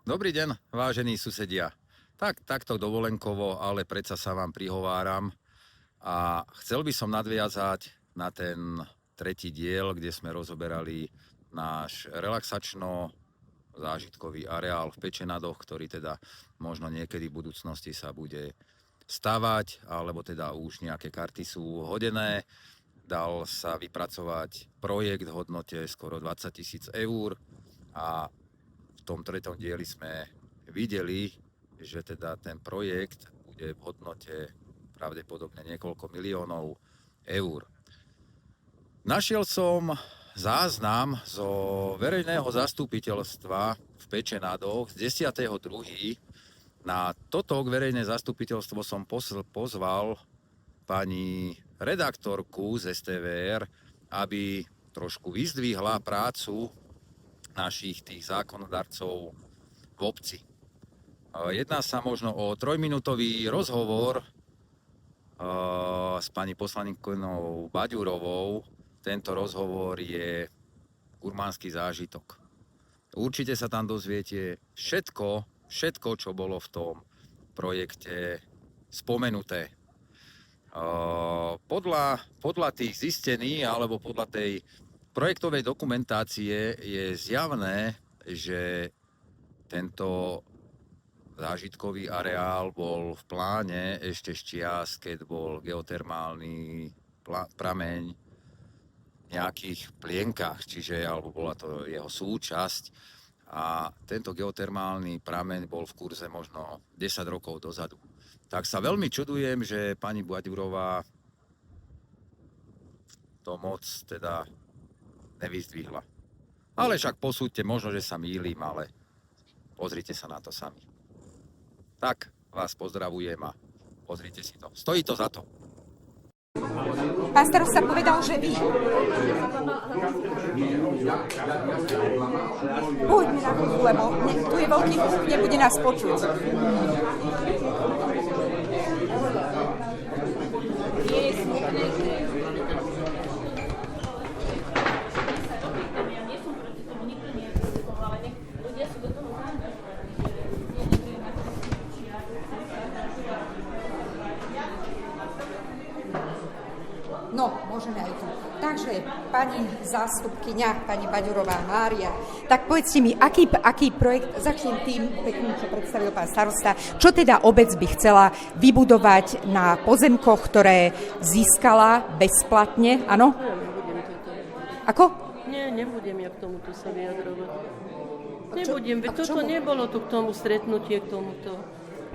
Dobrý deň, vážení susedia. Takto dovolenkovo, ale predsa sa vám prihováram a chcel by som nadviazať na ten tretí diel, kde sme rozoberali náš relaxačno-zážitkový areál v Pečenadoch, ktorý teda možno niekedy v budúcnosti sa bude stavať, alebo teda už nejaké karty sú hodené. Dal sa vypracovať projekt v hodnote skoro 20 000 eur a v tom treťom dieli sme videli, že teda ten projekt bude v hodnote pravdepodobne niekoľko miliónov eur. Našiel som záznam zo verejného zastupiteľstva v Pečenadoch z 10.2. Na toto verejné zastupiteľstvo som pozval pani redaktorku z STVR, aby trošku vyzdvihla prácu našich tých zákonodarcov v obci. Jedná sa možno o 3-minútový rozhovor s pani poslankyňou Baďurovou. Tento rozhovor je gurmánsky zážitok. Určite sa tam dozviete všetko, čo bolo v tom projekte spomenuté. Podľa tých zistení alebo podľa tej projektovej dokumentácie je zjavné, že tento zážitkový areál bol v pláne ešte z čias, keď bol geotermálny prameň v nejakých plienkach, alebo bola to jeho súčasť. A tento geotermálny prameň bol v kurze možno 10 rokov dozadu. Tak sa veľmi čudujem, že pani Baďurová to moc teda nevyzdvihla. Ale však posúďte, možno, že sa mýlim, ale pozrite sa na to sami. Tak vás pozdravujem a pozrite si to. Stojí to za to. Pán starosta povedal, že vy. Poďme na chvíľu, lebo tu je veľký hluk, nebude nás počuť. No, môžeme aj tu. Takže, pani zástupkyňa, pani Baďurová Mária, tak povedzte mi, aký projekt, začnem tým pekným, čo predstavil pán starosta, čo teda obec by chcela vybudovať na pozemkoch, ktoré získala bezplatne, áno? Ako? Nie, nebudem ja k tomuto sa vyjadrovať. Nebudem, toto nebolo tu k tomu stretnutie, k tomuto.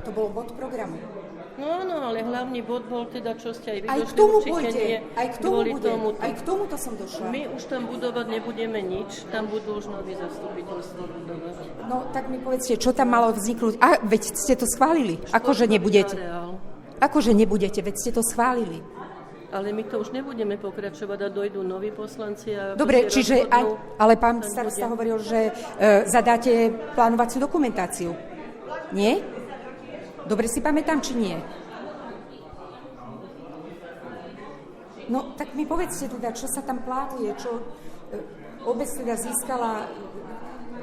To bol bod programu. No áno, ale hlavný bod bol teda, čo ste aj vy aj došli, k tomu určite pôjde, nie. Aj k tomuto som došla. My už tam budovať nebudeme nič, tam budú už noví zastupiteľstva budovať. No tak mi povedzte, čo tam malo vzniknúť? Veď ste to schválili. Akože nebudete? Akože nebudete, veď ste to schválili. Ale my to už nebudeme pokračovať a dojdú noví poslanci a... Dobre, čiže ale pán starosta hovoril, že zadáte plánovaciu dokumentáciu. Nie? Dobre si pamätám, či nie? No, tak mi povedzte teda, čo sa tam plánuje, čo obec teda získala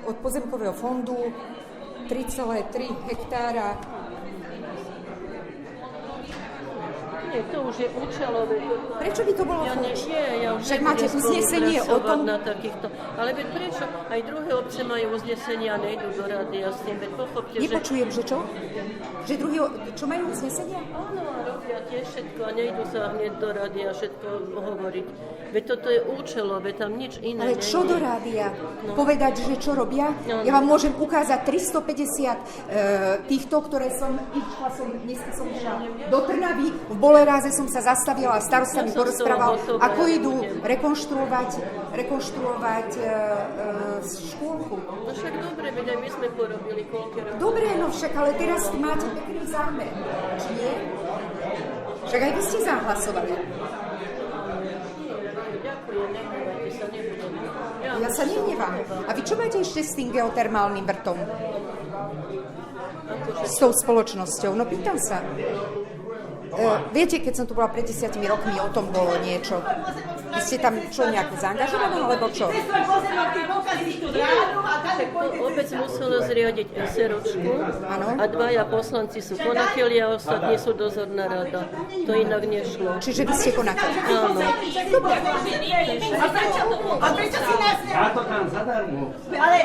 od pozemkového fondu 3,3 hektára. Nie, to už je účelové. Prečo by to bolo Ja už však máte uznesenie o tom... na takýchto. Ale veď prečo? Aj druhé obce majú uznesenia a nejdú do rady a s tým, veď pochopte, Nepočujem, že čo? Že čo majú uznesenia? Áno, a robia tiež všetko a nejdú sa hneď do rady a všetko hovoriť. Veď toto je účelové, tam nič iné. Ale čo do rádia? No. Povedať, že čo robia? No. Ja vám môžem ukázať 350 týchto, ktoré dneska som išla do Trnavy, v Boleráze som sa zastavila a starosta mi porozprával, ako idú rekonštruovať škôlku. No však dobre, veď aj my sme porobili koľko rokov. Dobre, no však, ale teraz máte pekný zámer, či nie? Však aj vy ste zahlasovali. Ja sa nehnevám. A vy čo máte ešte s tým geotermálnym vrtom? S tou spoločnosťou? No pýtam sa. Viete, keď som tu bola pred 10 rokmi, o tom bolo niečo. Vy ste tam čo, nejako zaangažovaní, alebo čo? Obec musela zriadiť SROčku Áno. a 2 poslanci sú konatelia a ostatní sú dozorná rada. To inak nešlo. Čiže vy ste konakali. Áno. A prečo si nás Ja to tam zadarmo. Ale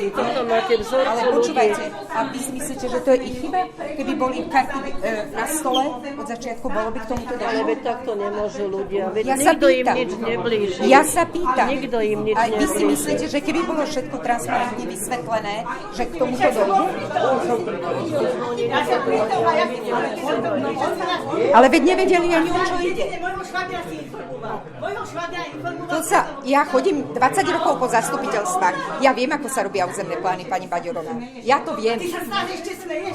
Toto máte vzorcu Ale ľudí. počúvajte, a vy si myslíte, že to je ich chyba? Keby boli karty na stole od začiatku, bolo by k tomuto Ale došlo? veď takto nemôžu ľudia. Veď Ja sa nikto im pýtam. nič neblíži. Ja sa pýtam. Nikto im nič A vy si neblíži. myslíte, že keby bolo všetko transparentne vysvetlené, že k tomuto dojde? Ale veď nevedeli ani o čo ide. To sa, ja chodím 20 rokov po zastupiteľstvách. Ja viem, ako sa robia územné plány, pani Baďurová. Ja to viem. Ty sa stále ešte smeješ?